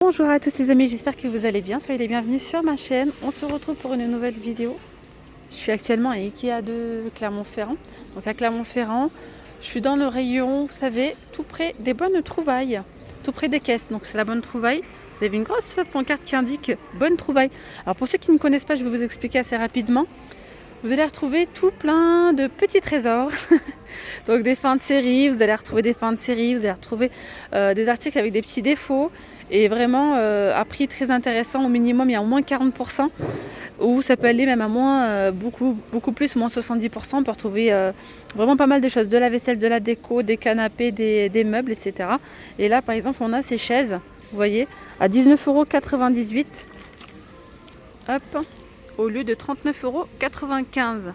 Bonjour à tous les amis, j'espère que vous allez bien, soyez les bienvenus sur ma chaîne. On se retrouve pour une nouvelle vidéo. Je suis actuellement à Ikea de Clermont-Ferrand. Donc à Clermont-Ferrand, je suis dans le rayon, vous savez, tout près des bonnes trouvailles, tout près des caisses. Donc c'est la bonne trouvaille. Vous avez une grosse pancarte qui indique bonne trouvaille. Alors pour ceux qui ne connaissent pas, je vais vous expliquer assez rapidement. Vous allez retrouver tout plein de petits trésors. Donc des fins de série, vous allez retrouver des fins de série, vous allez retrouver des articles avec des petits défauts. Et vraiment à prix très intéressant, au minimum il y a au moins 40%, ou ça peut aller même à moins, beaucoup plus, moins 70%. On peut retrouver vraiment pas mal de choses, de la vaisselle, de la déco, des canapés, des meubles, etc. Et là par exemple on a ces chaises, vous voyez, à 19,98 €, hop, au lieu de 39,95 €. Donc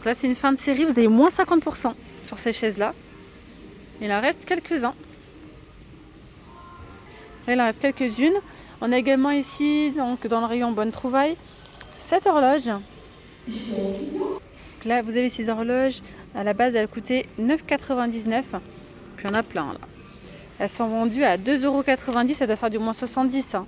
là c'est une fin de série, vous avez moins 50% sur ces chaises là. Il en reste quelques-uns. Il en reste quelques-unes. On a également ici, donc dans le rayon bonne trouvaille, cette horloge. Donc là, vous avez ces horloges. À la base, elles coûtaient 9,99 €. Puis il y en a plein là. Elles sont vendues à 2,90 €. Ça doit faire du moins 70 €. Hein.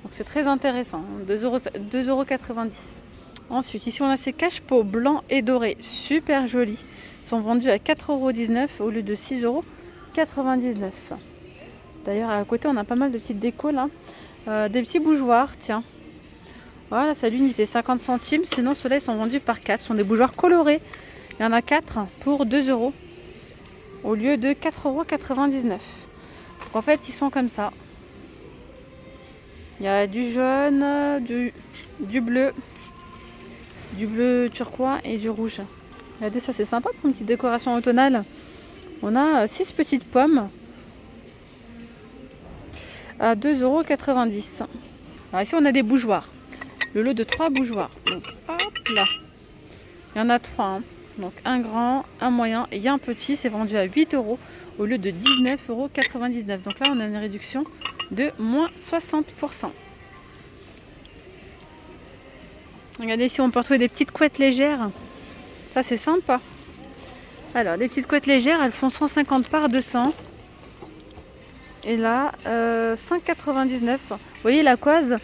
Donc c'est très intéressant. 2,90 €. Ensuite, ici, on a ces cache-pots blancs et dorés. Super jolis. Ils sont vendus à 4,19 € au lieu de 6,99 €. D'ailleurs, à côté, on a pas mal de petites décos là. Des petits bougeoirs, tiens. Voilà, c'est l'unité, 50 centimes. Sinon, ceux-là, ils sont vendus par 4. Ce sont des bougeoirs colorés. Il y en a 4 pour 2 € au lieu de 4,99 €. Donc, en fait, ils sont comme ça. Il y a du jaune, du bleu turquois et du rouge. Regardez, ça, c'est sympa pour une petite décoration automnale. On a 6 petites pommes à 2,90 €. Alors ici on a des bougeoirs, le lot de 3 bougeoirs. Donc hop là, il y en a 3 hein. Donc un grand, un moyen et un petit. C'est vendu à 8 € au lieu de 19,99 €. Donc là on a une réduction de moins 60%. Regardez ici, on peut retrouver des petites couettes légères. Ça c'est sympa. Alors des petites couettes légères, elles font 150 par 200. Et là, 5,99 €. Vous voyez la cause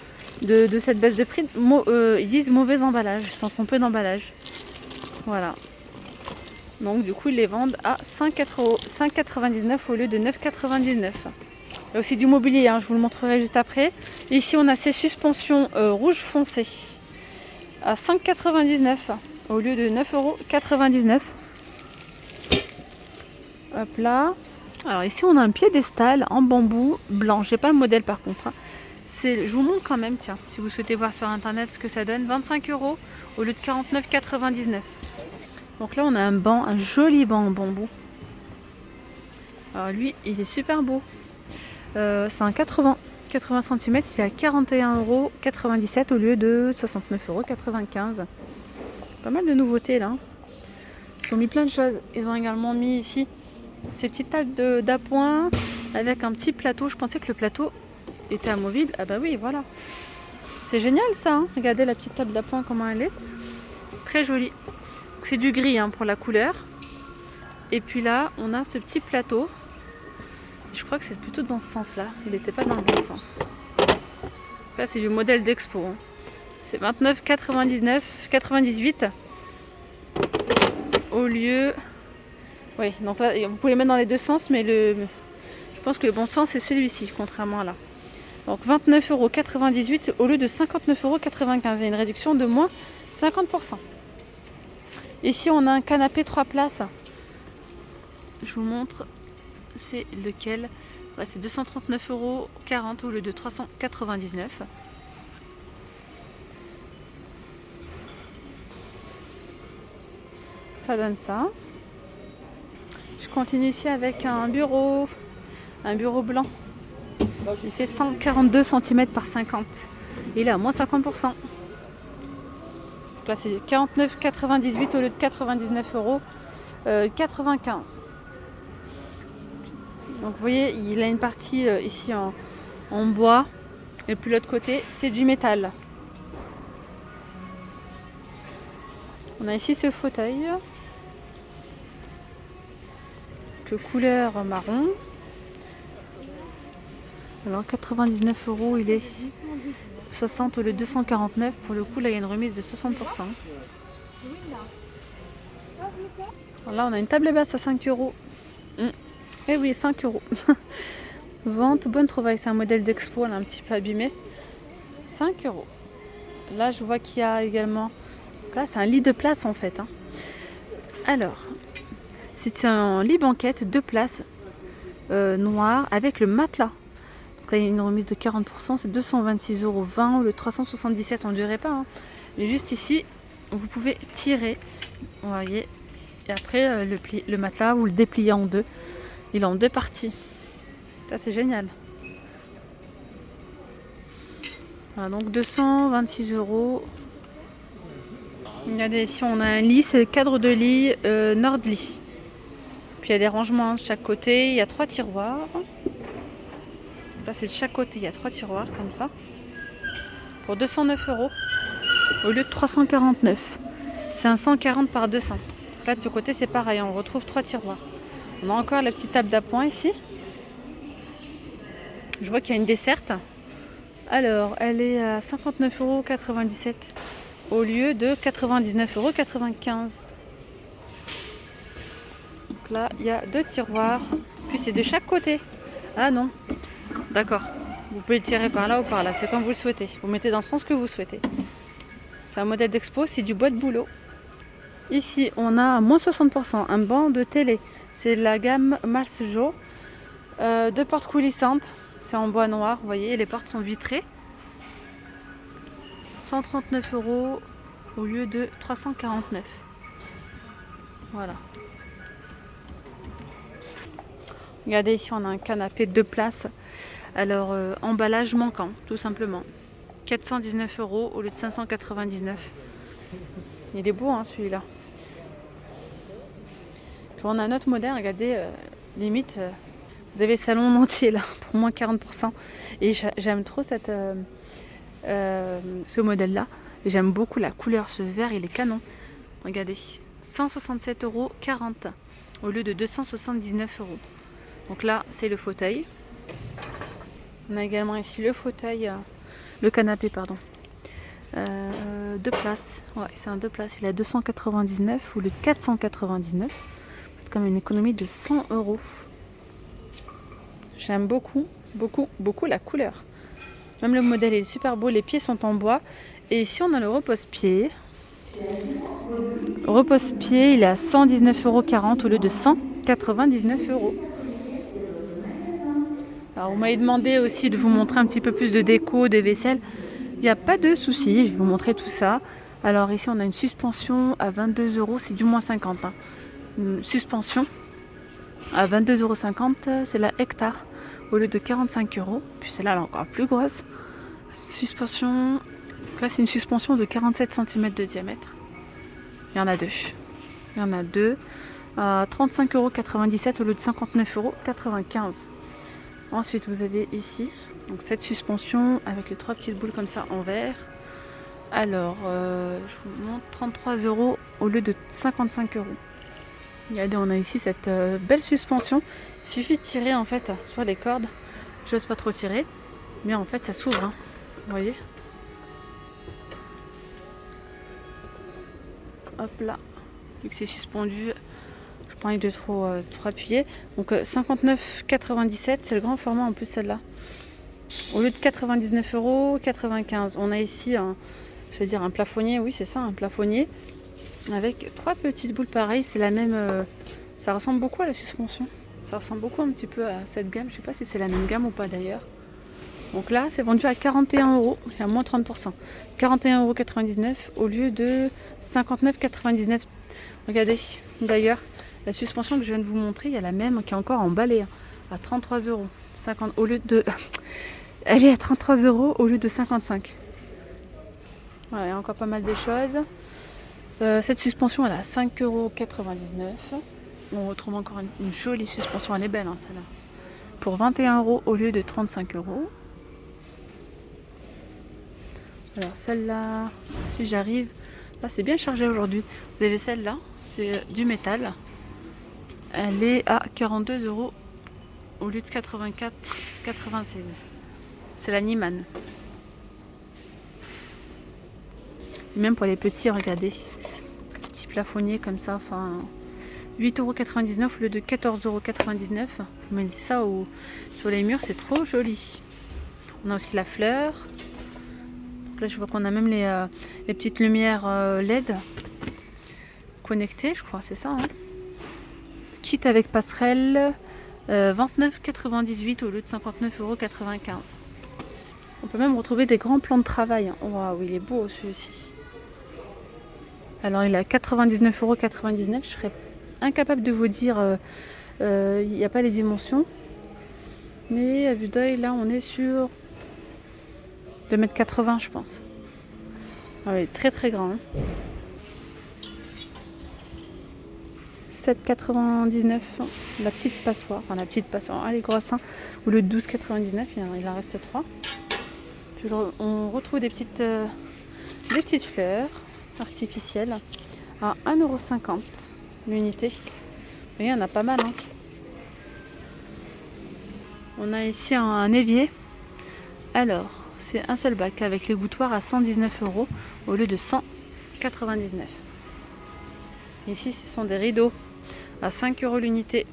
de cette baisse de prix, ils disent mauvais emballage, ils sont trompés d'emballage. Voilà. Donc du coup, ils les vendent à 5,99 € au lieu de 9,99 €. Il y a aussi du mobilier, hein, je vous le montrerai juste après. Ici, on a ces suspensions rouge foncé à 5,99 € au lieu de 9,99 €. Hop là. Alors ici on a un piédestal en bambou blanc. J'ai pas le modèle par contre. Hein. Je vous montre quand même, tiens, si vous souhaitez voir sur internet ce que ça donne. 25 € au lieu de 49,99 €. Donc là on a un banc, un joli banc en bambou. Alors lui il est super beau. C'est un 80 cm, il est à 41,97 € au lieu de 69,95 €. Pas mal de nouveautés là. Ils ont mis plein de choses. Ils ont également mis ici ces petites tables d'appoint avec un petit plateau. Je pensais que le plateau était amovible. Ah bah oui, voilà. C'est génial ça. Hein. Regardez la petite table d'appoint, comment elle est. Très jolie. C'est du gris hein, pour la couleur. Et puis là, on a ce petit plateau. Je crois que c'est plutôt dans ce sens-là. Il n'était pas dans le bon sens. Là, c'est du modèle d'expo. Hein. C'est 29,98 € au lieu... Oui, donc là, vous pouvez les mettre dans les deux sens, mais je pense que le bon sens, c'est celui-ci, contrairement à là. Donc 29,98 € au lieu de 59,95 €. Il y a une réduction de moins 50%. Ici, on a un canapé 3 places. Je vous montre, c'est lequel. Ouais, c'est 239,40 € au lieu de 399 €. Ça donne ça. Je continue ici avec un bureau blanc. Il fait 142 cm par 50. Il est à moins 50%. Donc là c'est 49,98 € au lieu de 99,95 €. Donc vous voyez, il a une partie ici en bois. Et puis l'autre côté, c'est du métal. On a ici ce fauteuil. De couleur marron. Alors 99 euros, il est 60 au lieu de 249. Pour le coup, là, il y a une remise de 60%. Là, on a une table basse à 5 euros. Eh oui, 5 euros. Vente, bonne trouvaille. C'est un modèle d'expo, elle est un petit peu abîmé. 5 euros. Là, je vois qu'il y a également... Là, c'est un lit de place en fait. Alors, c'est un lit banquette, 2 places, noir, avec le matelas. Donc là, il y a une remise de 40%, c'est 226,20 euros. Le 377, on ne dirait pas. Mais juste ici, vous pouvez tirer. Vous voyez. Et après, le matelas, vous le dépliez en deux. Il est en 2 parties. Ça, c'est génial. Voilà, donc 226 euros. Regardez, ici, on a un lit, c'est le cadre de lit Nordlit. Puis il y a des rangements de chaque côté. Il y a 3 tiroirs. Là, c'est de chaque côté. Il y a 3 tiroirs comme ça. Pour 209 euros au lieu de 349. C'est un 140 par 200. Là, de ce côté, c'est pareil. On retrouve 3 tiroirs. On a encore la petite table d'appoint ici. Je vois qu'il y a une desserte. Alors, elle est à 59,97 € au lieu de 99,95 €. Donc là, il y a 2 tiroirs. Puis c'est de chaque côté. Ah non. D'accord. Vous pouvez le tirer par là ou par là. C'est comme vous le souhaitez. Vous mettez dans le sens que vous souhaitez. C'est un modèle d'expo. C'est du bois de bouleau. Ici, on a moins 60%. Un banc de télé. C'est la gamme Malsjo. 2 portes coulissantes. C'est en bois noir. Vous voyez, les portes sont vitrées. 139 € au lieu de 349. Voilà. Regardez, ici on a un canapé 2 places. Alors, emballage manquant, tout simplement. 419 € au lieu de 599. Il est beau, celui-là. Puis on a un autre modèle, regardez, limite, vous avez le salon entier là, pour moins 40%. Et j'aime trop ce modèle-là. J'aime beaucoup la couleur, ce vert, il est canon. Regardez, 167,40 € au lieu de 279 €. Donc là, c'est le fauteuil. On a également ici le fauteuil, le canapé, pardon. 2 places. Ouais, c'est un 2 places. Il est à 299 ou le 499. C'est comme une économie de 100 €. J'aime beaucoup, beaucoup, beaucoup la couleur. Même le modèle est super beau. Les pieds sont en bois. Et ici, on a le repose-pied. Repose-pied, il est à 119,40 € au lieu de 199 €. Alors, vous m'avez demandé aussi de vous montrer un petit peu plus de déco, des vaisselles. Il n'y a pas de souci, je vais vous montrer tout ça. Alors ici, on a une suspension à 22 €, c'est du moins 50. Une suspension à 22,50 €, c'est la Hectare au lieu de 45 €. Puis celle-là, elle est encore plus grosse. Suspension, là c'est une suspension de 47 cm de diamètre. Il y en a deux. Il y en a deux à 35,97 € au lieu de 59,95 €. Ensuite, vous avez ici donc cette suspension avec les 3 petites boules comme ça en verre. Alors, je vous montre 33 € au lieu de 55 €. Regardez, on a ici cette belle suspension. Il suffit de tirer en fait sur les cordes. Je n'ose pas trop tirer, mais en fait ça s'ouvre. Vous voyez? Hop là. Vu que c'est suspendu, je pas envie de trop appuyer. Donc 59,97 €, c'est le grand format en plus celle-là. Au lieu de 99,95 €, on a ici un plafonnier. Oui, c'est ça, un plafonnier avec 3 petites boules pareilles. C'est la même. Ça ressemble beaucoup à la suspension. Ça ressemble beaucoup un petit peu à cette gamme. Je sais pas si c'est la même gamme ou pas d'ailleurs. Donc là, c'est vendu à 41 €. Il y a moins 30%. 41,99 € au lieu de 59,99 €. Regardez, d'ailleurs, la suspension que je viens de vous montrer, il y a la même qui est encore emballée à 33 €. 50 au lieu de... Elle est à 33 € au lieu de 55. Voilà, il y a encore pas mal de choses. Cette suspension, elle est à 5,99 €. On retrouve encore une jolie suspension, elle est belle celle-là. Pour 21 € au lieu de 35 €. Alors celle-là, si j'arrive, là c'est bien chargé aujourd'hui. Vous avez celle-là, c'est du métal. Elle est à 42 € au lieu de 84,96 €. C'est la Niemann. Même pour les petits, regardez. Petit plafonnier comme ça, enfin 8,99 € au lieu de 14,99 €. Mais ça sur les murs, c'est trop joli. On a aussi la fleur. Là, je vois qu'on a même les petites lumières LED connectées, je crois, c'est ça. Hein. Kit avec passerelle, 29,98 € au lieu de 59,95 €. On peut même retrouver des grands plans de travail. Waouh, il est beau celui-ci. Alors, il est à 99,99 €. Je serais incapable de vous dire, il n'y a pas les dimensions. Mais à vue d'œil, là, on est sur 2,80 m, je pense. Ah oui, très très grand. Hein. 7,99 € la petite passoire. Enfin, la petite passoire, elle est grosse. Hein. Au lieu de 12,99 €, il en reste 3. Puis, on retrouve des petites fleurs artificielles à 1,50 € l'unité. Vous voyez, il y en a pas mal. Hein. On a ici un évier. Alors, c'est un seul bac avec l'égouttoir à 119 € au lieu de 199 €. Ici, ce sont des rideaux à 5 € l'unité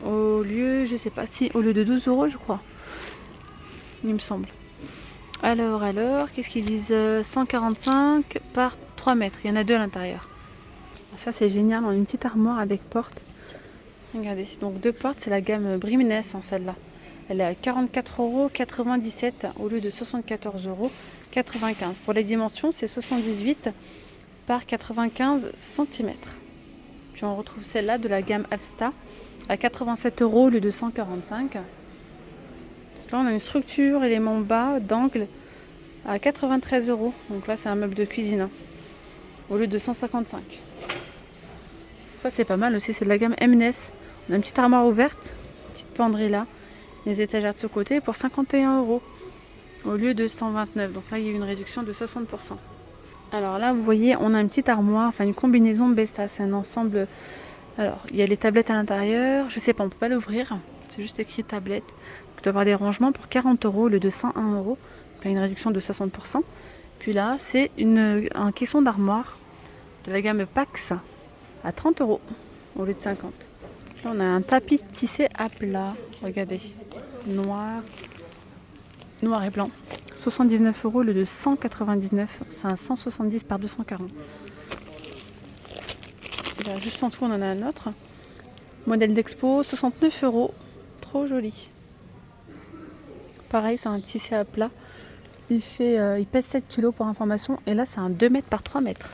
au lieu, je sais pas si, au lieu de 12 € je crois. Il me semble. Alors, qu'est-ce qu'ils disent 145 par 3 mètres. Il y en a 2 à l'intérieur. Ça, c'est génial. On a une petite armoire avec porte. Regardez. Donc, 2 portes. C'est la gamme Brimnes, hein, celle-là. Elle est à 44,97 € au lieu de 74,95 €. Pour les dimensions, c'est 78 par 95 cm. Puis on retrouve celle-là de la gamme Avsta à 87 € au lieu de 145 €. Là, on a une structure élément bas d'angle à 93 €. Donc là, c'est un meuble de cuisine hein, au lieu de 155 €. Ça, c'est pas mal aussi. C'est de la gamme Mnes. On a une petite armoire ouverte, une petite penderie là, les étagères de ce côté pour 51 € au lieu de 129 €. Donc là, il y a eu une réduction de 60%. Alors là, vous voyez, on a une petite armoire, enfin une combinaison Besta. C'est un ensemble. Alors, il y a les tablettes à l'intérieur. Je sais pas, on peut pas l'ouvrir. C'est juste écrit tablette. Il doit y avoir des rangements pour 40 € au lieu de 101 €. Donc là, une réduction de 60%. Puis là, c'est un caisson d'armoire de la gamme Pax à 30 € au lieu de 50 €. Là, on a un tapis tissé à plat. Regardez, noir et blanc. 79 € au lieu de 199 €. C'est un 170 par 240. Là, juste en dessous, on en a un autre. Modèle d'expo, 69 €. Trop joli. Pareil, c'est un tissé à plat. Il pèse 7 kg pour information. Et là, c'est un 2 mètres par 3 mètres.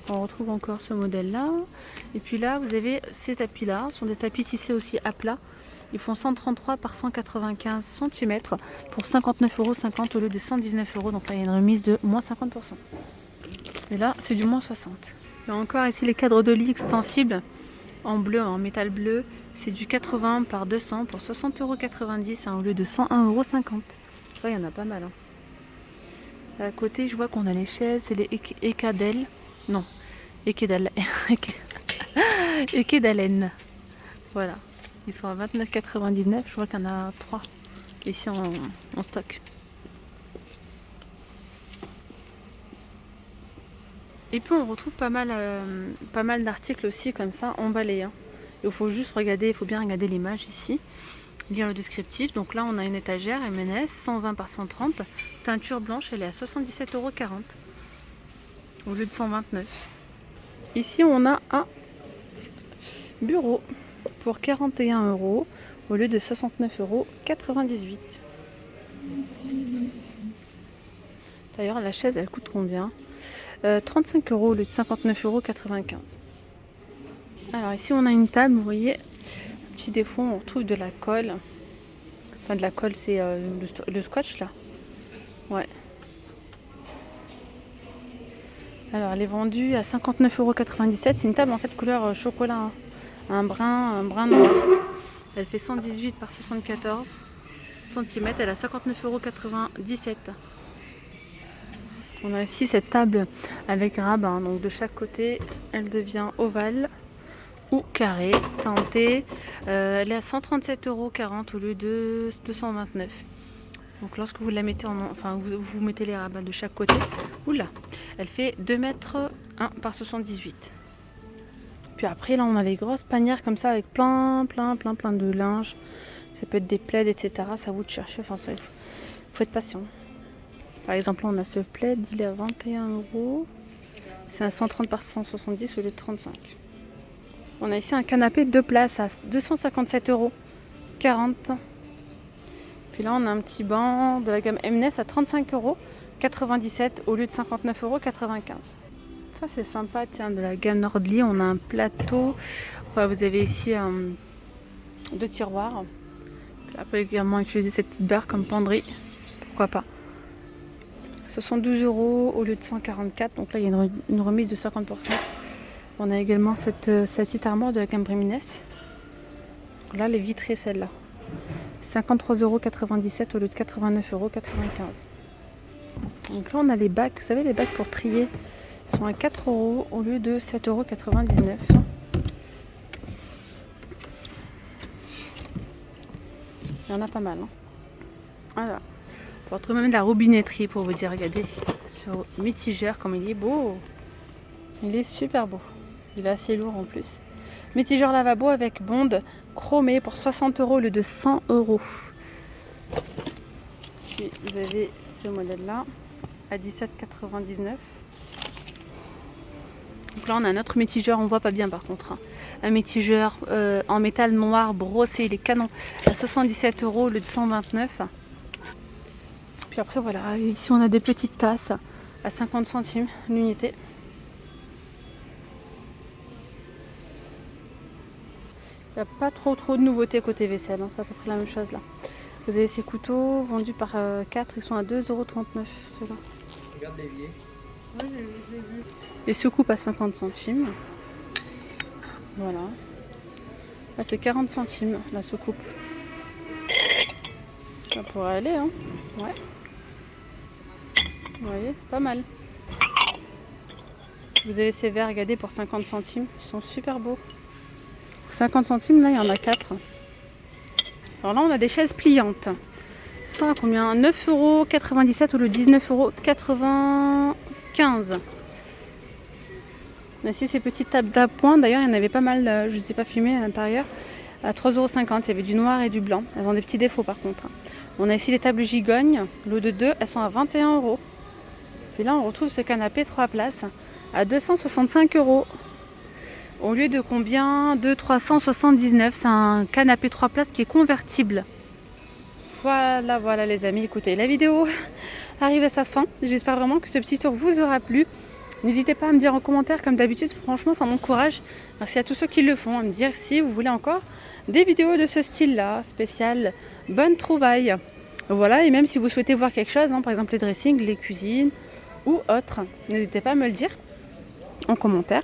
On retrouve encore ce modèle-là. Et puis là, vous avez ces tapis-là. Ce sont des tapis tissés aussi à plat. Ils font 133 par 195 cm pour 59,50 € au lieu de 119 €. Donc là, il y a une remise de moins 50%. Et là, c'est du moins 60. Il y a encore ici les cadres de lit extensibles en bleu, en métal bleu. C'est du 80 par 200 pour 60,90 € au lieu de 101,50 €. Là, il y en a pas mal. Hein. À côté, je vois qu'on a les chaises. C'est les Ekadel. Non, Ekedalen. Voilà. Ils sont à 29,99 €. Je vois qu'il y en a 3 ici en stock. Et puis on retrouve pas mal d'articles aussi comme ça emballés. Hein. Il faut juste regarder, il faut bien regarder l'image ici, lire le descriptif. Donc là on a une étagère MNS 120 par 130, teinture blanche, elle est à 77,40 € au lieu de 129 €. Ici on a un bureau pour 41 € au lieu de 69,98 €. D'ailleurs la chaise elle coûte combien 35 € au lieu de 59,95 €. Alors ici on a une table, vous voyez, petit défaut, on retrouve de la colle. Enfin de la colle, c'est le scotch là. Ouais. Alors elle est vendue à 59,97 €. C'est une table en fait couleur chocolat, hein. un brun noir. Elle fait 118 par 74 cm. Elle a 59,97 €. On a ici cette table avec rabat, hein, donc de chaque côté elle devient ovale. ou carré, teintée. Elle est à 137,40 € au lieu de 229. Donc lorsque vous la mettez vous mettez les rabats de chaque côté, oula, elle fait 2 mètres 1 par 78. Puis après là on a les grosses panières comme ça avec plein de linge. Ça peut être des plaids, etc. Ça vous de chercher, enfin ça, faut être patient. Par exemple là on a ce plaid, il est à 21 €. C'est un 130 par 170 au lieu de 35. On a ici un canapé de 2 places à 257,40 €. Puis là, on a un petit banc de la gamme Mnes à 35,97 € au lieu de 59,95 €. Ça, c'est sympa. Tiens, de la gamme Nordly, on a un plateau. Enfin, vous avez ici 2 tiroirs. Là, on peut également utiliser cette petite barre comme penderie. Pourquoi pas. 72 € au lieu de 144. Donc là, il y a une remise de 50%. On a également cette petite armoire de la gamme Brimines. Là, les vitrées, celle-là. 53,97 € au lieu de 89,95 €. Donc là, on a les bacs. Vous savez, les bacs pour trier. Ils sont à 4 € au lieu de 7,99 €. Il y en a pas mal. Hein. Voilà. On retrouve même de la robinetterie pour vous dire, regardez, ce mitigeur, comme il est beau. Il est super beau. Il est assez lourd en plus. Mitigeur lavabo avec bonde chromée pour 60 € au lieu de 100 €. Puis vous avez ce modèle-là à 17,99 €. Donc là, on a un autre mitigeur, on voit pas bien par contre. Hein. Un mitigeur en métal noir brossé, il est canon à 77 € au lieu de 129 €. Puis après, voilà, ici on a des petites tasses à 50 centimes l'unité. Il n'y a pas trop de nouveautés côté vaisselle, hein, c'est à peu près la même chose là. Vous avez ces couteaux vendus par 4, ils sont à 2,39 € ceux-là. Regarde l'évier. Oui, j'ai vu. Les soucoupes à 50 centimes. Voilà. Là c'est 40 centimes la soucoupe. Ça pourrait aller, hein. Ouais. Vous voyez, pas mal. Vous avez ces verres, regardez, pour 50 centimes. Ils sont super beaux. 50 centimes, là, il y en a 4. Alors là, on a des chaises pliantes. Ils sont à combien? 9,97 € au lieu de 19,95 €. On a ici ces petites tables d'appoint. D'ailleurs, il y en avait pas mal, je ne les ai pas filmées à l'intérieur. À 3,50 €. Il y avait du noir et du blanc. Elles ont des petits défauts par contre. On a ici les tables gigognes. Lot de 2, elles sont à 21 €. Puis là, on retrouve ce canapé 3 places à 265 €. Au lieu de combien? De 379. C'est un canapé 3 places qui est convertible. Voilà les amis. Écoutez, la vidéo arrive à sa fin. J'espère vraiment que ce petit tour vous aura plu. N'hésitez pas à me dire en commentaire comme d'habitude. Franchement, ça m'encourage. Merci à tous ceux qui le font. À me dire si vous voulez encore des vidéos de ce style-là. Spécial bonne trouvaille. Voilà. Et même si vous souhaitez voir quelque chose, hein, par exemple les dressings, les cuisines ou autres, n'hésitez pas à me le dire en commentaire.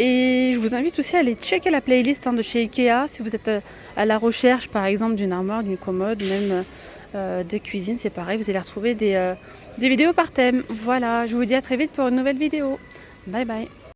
Et je vous invite aussi à aller checker la playlist de chez Ikea si vous êtes à la recherche par exemple d'une armoire, d'une commode, même des cuisines, c'est pareil, vous allez retrouver des vidéos par thème. Voilà, je vous dis à très vite pour une nouvelle vidéo. Bye bye.